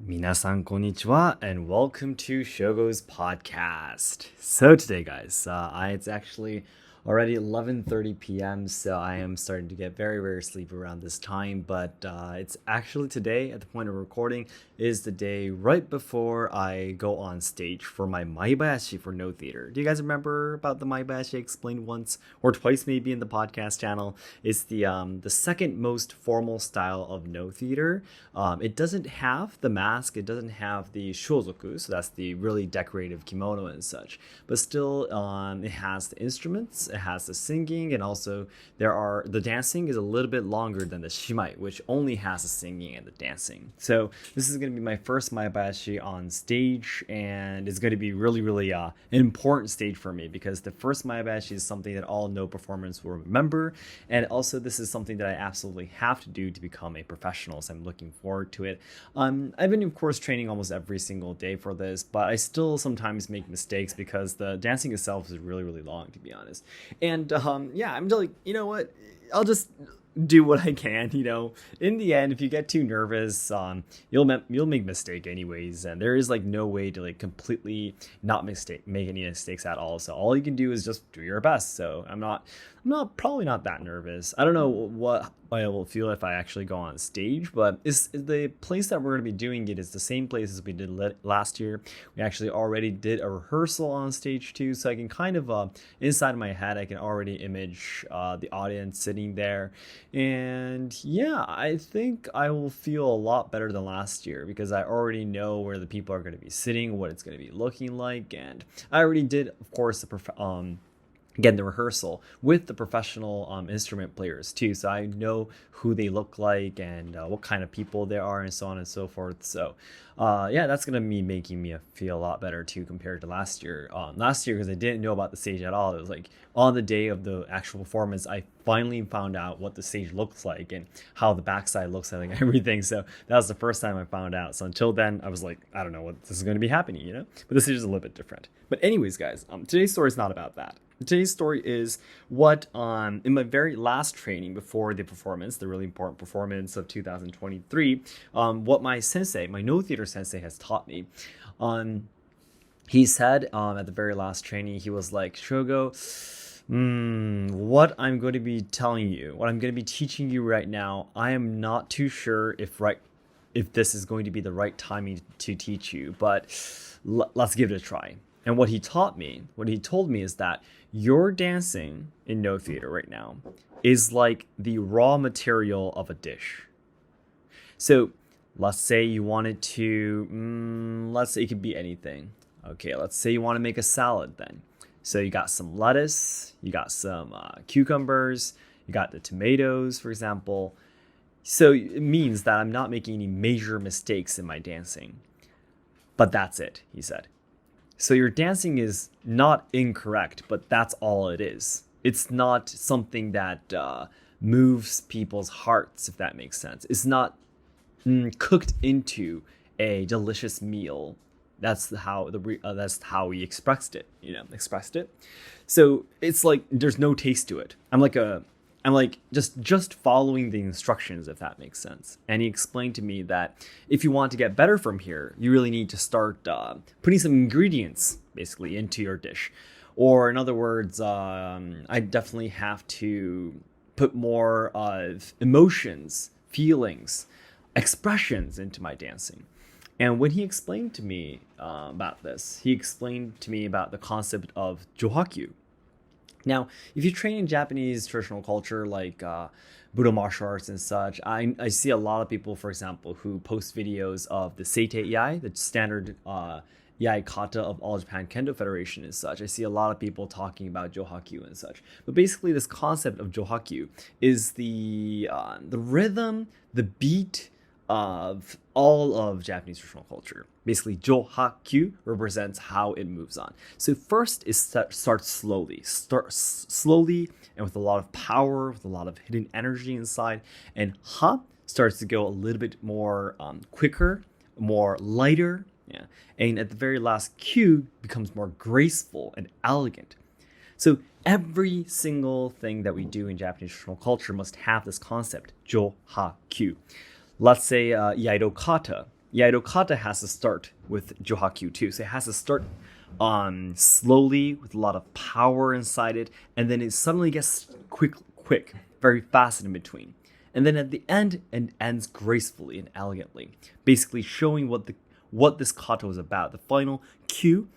Minasan konnichiwa and welcome to Shogo's podcast. So today, guys, it's actually already 11:30 p.m. So I am starting to get very sleepy around this time. But it's actually today, at the point of recording, is the day right before I go on stage for my Mayabash for No Theater. Do you guys remember about the Mayabash I explained once or twice maybe in the podcast channel? It's the second most formal style of No Theater. It doesn't have the mask, it doesn't have the shozoku, so that's the really decorative kimono and such. But still, it has the instruments, it has the singing, and also the dancing is a little bit longer than the shimai, which only has the singing and the dancing. So this is going to be my first Mayabashi on stage, and it's going to be really an important stage for me because the first Mayabashi is something that all no performers will remember, and also this is something that I absolutely have to do to become a professional, so I'm looking forward to it. I've been, of course, training almost every single day for this, but I still sometimes make mistakes because the dancing itself is really long, to be honest. And I'm like, you know what? I'll just do what I can, in the end. If you get too nervous, you'll make mistake anyways, and there is like no way to like completely not make any mistakes at all. So all you can do is just do your best. So I'm probably not that nervous. I don't know what I will feel if I actually go on stage, but it's the place that we're going to be doing it is the same place as we did last year. We actually already did a rehearsal on stage too, so I can kind of inside my head I can already image the audience sitting there, and yeah, I think I will feel a lot better than last year because I already know where the people are going to be sitting, what it's going to be looking like, and I already did, of course, the rehearsal with the professional instrument players too, so I know who they look like and what kind of people they are and so on and so forth. So that's gonna be making me feel a lot better too compared to last year. Because I didn't know about the stage at all. It was like on the day of the actual performance I finally found out what the stage looks like and how the backside looks like and everything. So that was the first time I found out. So until then I was like, I don't know what this is going to be happening, but this is a little bit different. But anyways, guys, today's story is not about that. Today's story is what in my very last training before the performance, the really important performance of 2023, what my no theater sensei has taught me. He said at the very last training, he was like, Shogo, what I'm going to be telling you, what I'm going to be teaching you right now, I am not too sure if this is going to be the right timing to teach you, but let's give it a try. And what he told me is that your dancing in no theater right now is like the raw material of a dish. So let's say you wanted to, let's say it could be anything. Okay, let's say you want to make a salad then. So you got some lettuce, you got some cucumbers, you got the tomatoes, for example. So it means that I'm not making any major mistakes in my dancing. But that's it, he said. So your dancing is not incorrect, but that's all it is. It's not something that moves people's hearts, if that makes sense. It's not cooked into a delicious meal. That's how we expressed it. So it's like there's no taste to it. I'm like just following the instructions, if that makes sense. And he explained to me that if you want to get better from here, you really need to start putting some ingredients basically into your dish. Or in other words, I definitely have to put more of emotions, feelings, expressions into my dancing. And when he explained to me about this, he explained to me about the concept of Johakyu. Now, if you train in Japanese traditional culture like Budo martial arts and such, I see a lot of people, for example, who post videos of the Seitei Iai, the standard Iai kata of all Japan Kendo Federation and such. I see a lot of people talking about Johakyu and such. But basically, this concept of Johakyu is the rhythm, the beat of all of Japanese traditional culture. Basically, Johakyu represents how it moves on. So first, it starts slowly. And with a lot of power, with a lot of hidden energy inside. And ha starts to go a little bit more quicker, more lighter. Yeah. And at the very last, Q becomes more graceful and elegant. So every single thing that we do in Japanese traditional culture must have this concept, Johakyu. Let's say Iaido kata. Iaido kata has to start with Johakyu too. So it has to start slowly with a lot of power inside it, and then it suddenly gets quick, very fast in between. And then at the end, and ends gracefully and elegantly, basically showing what this kata was about. The final cue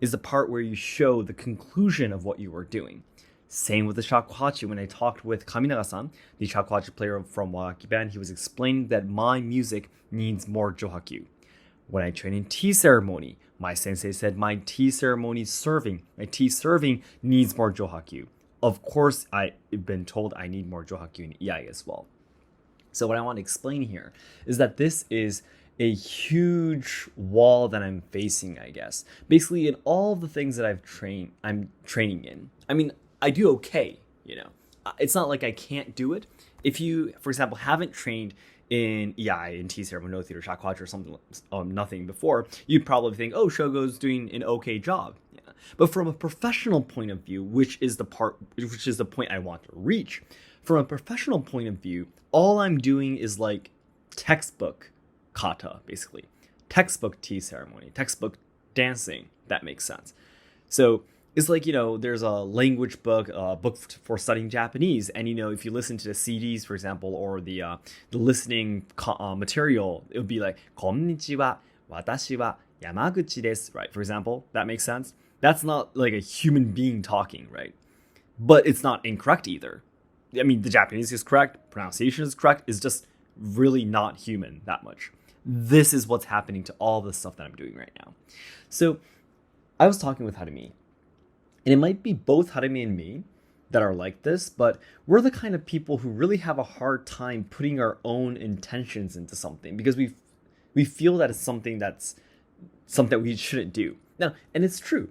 is the part where you show the conclusion of what you were doing. Same with the shakuhachi. When I talked with Kaminaga-san, the shakuhachi player from Wagaki band, he was explaining that my music needs more Johakyu. When I train in tea ceremony, my sensei said my tea serving needs more Johakyu. Of course, I've been told I need more Johakyu in Iai as well. So what I want to explain here is that this is a huge wall that I'm facing, I guess. Basically, in all the things that I'm training in. I mean, I do okay, you know. It's not like I can't do it. If you, for example, haven't trained in Iai, in tea ceremony, no theater, shakuhachi, or something, nothing before, you'd probably think, oh, Shogo's doing an okay job. Yeah. But from a professional point of view, which is the point I want to reach, from a professional point of view, all I'm doing is like textbook kata, basically. Textbook tea ceremony, textbook dancing, that makes sense. So it's like, you know, there's a language book, a book for studying Japanese, and, you know, if you listen to the CDs, for example, or the listening material, it would be like, konnichiwa, watashi wa Yamaguchi desu, right? For example, that makes sense. That's not like a human being talking, right? But it's not incorrect either. I mean, the Japanese is correct, pronunciation is correct, it's just really not human that much. This is what's happening to all the stuff that I'm doing right now. So I was talking with Harumi, and it might be both Harumi and me that are like this, but we're the kind of people who really have a hard time putting our own intentions into something because we feel that it's something that we shouldn't do. Now, and it's true.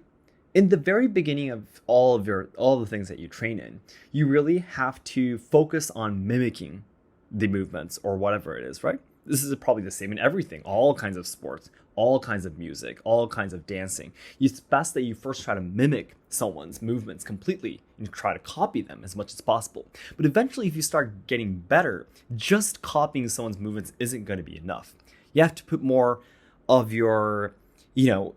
In the very beginning of all the things that you train in, you really have to focus on mimicking the movements or whatever it is, right? This is probably the same in everything, all kinds of sports, all kinds of music, all kinds of dancing. It's best that you first try to mimic someone's movements completely and try to copy them as much as possible. But eventually, if you start getting better, just copying someone's movements isn't going to be enough. You have to put more of your, you know,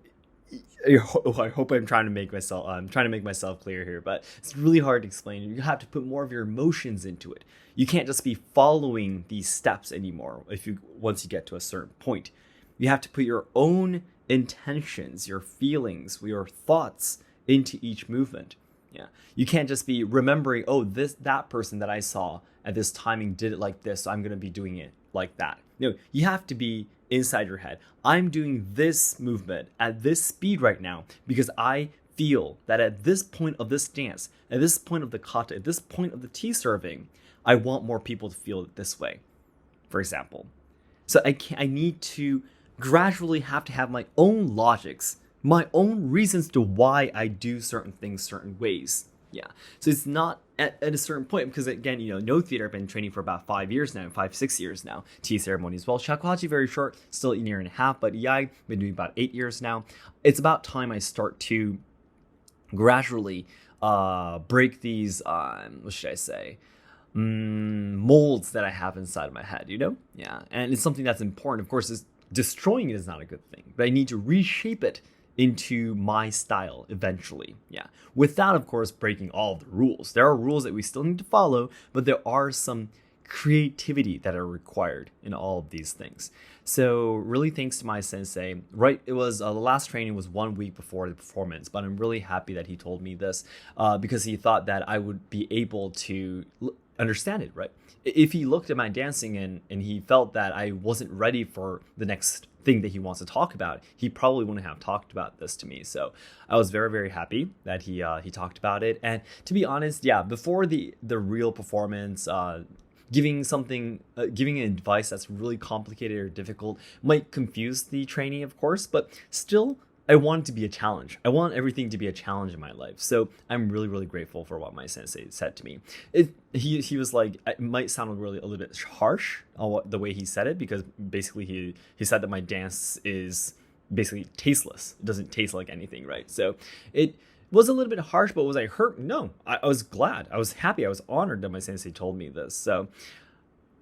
I hope I'm trying to make myself clear here, but it's really hard to explain. You have to put more of your emotions into it. You can't just be following these steps anymore once you get to a certain point. You have to put your own intentions, your feelings, your thoughts into each movement. Yeah. You can't just be remembering, oh, that person that I saw at this timing did it like this, so I'm going to be doing it like that. No, you have to be inside your head. I'm doing this movement at this speed right now because I feel that at this point of this dance, at this point of the kata, at this point of the tea serving, I want more people to feel it this way, for example. So I need to gradually have to have my own logics, my own reasons to why I do certain things certain ways. Yeah. So it's not at a certain point, because again, you know, no theater, I've been training for about 5 years now, 6 years now. Tea ceremony as well. Shakuhachi, very short, still a year and a half, but Iai, been doing about 8 years now. It's about time I start to gradually break these, what should I say, molds that I have inside of my head, you know? Yeah. And it's something that's important. Of course, destroying it is not a good thing, but I need to reshape it into my style eventually. Yeah. Without, of course, breaking all of the rules. There are rules that we still need to follow, but there are some creativity that are required in all of these things. So really thanks to my sensei, right? It was the last training was 1 week before the performance, but I'm really happy that he told me this because he thought that I would be able to understand it, right? If he looked at my dancing and he felt that I wasn't ready for the next thing that he wants to talk about, he probably wouldn't have talked about this to me. So I was very, very happy that he talked about it. And to be honest, yeah, before the real performance, giving advice that's really complicated or difficult might confuse the trainee, of course, but still, I want it to be a challenge. I want everything to be a challenge in my life. So I'm really, really grateful for what my sensei said to me. He was like, it might sound really a little bit harsh on the way he said it, because basically he said that my dance is basically tasteless. It doesn't taste like anything, right? So it was a little bit harsh, but was I hurt? No, I was glad. I was happy. I was honored that my sensei told me this. So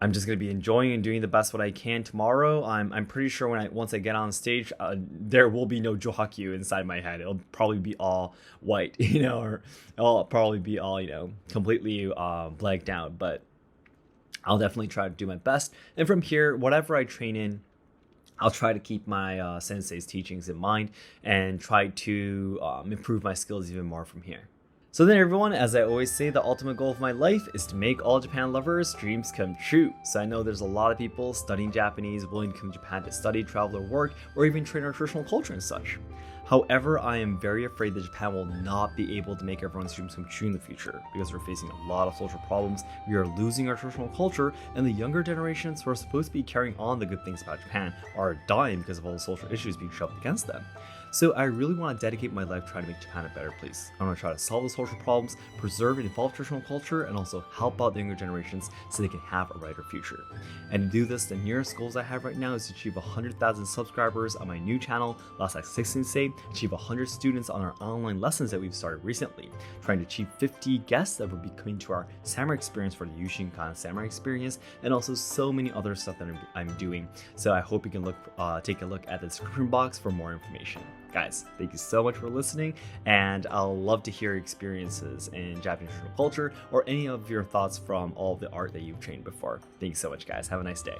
I'm just gonna be enjoying and doing the best what I can tomorrow. I'm pretty sure once I get on stage, there will be no Johakyu inside my head. It'll probably be all white, or it'll probably be all completely blanked out. But I'll definitely try to do my best. And from here, whatever I train in, I'll try to keep my sensei's teachings in mind and try to improve my skills even more from here. So then everyone, as I always say, the ultimate goal of my life is to make all Japan lovers' dreams come true. So I know there's a lot of people studying Japanese, willing to come to Japan to study, travel, or work, or even train our traditional culture and such. However, I am very afraid that Japan will not be able to make everyone's dreams come true in the future because we're facing a lot of social problems, we are losing our traditional culture, and the younger generations who are supposed to be carrying on the good things about Japan are dying because of all the social issues being shoved against them. So I really want to dedicate my life trying to make Japan a better place. I want to try to solve the social problems, preserve and evolve traditional culture, and also help out the younger generations so they can have a brighter future. And to do this, the nearest goals I have right now is to achieve 100,000 subscribers on my new channel, Seki Sensei, achieve 100 students on our online lessons that we've started recently, trying to achieve 50 guests that will be coming to our samurai experience for the Yushinkan samurai experience, and also so many other stuff that I'm doing. So I hope you can take a look at the description box for more information. Guys, thank you so much for listening, and I'll love to hear your experiences in Japanese traditional culture or any of your thoughts from all of the art that you've trained before. Thank you so much, guys. Have a nice day.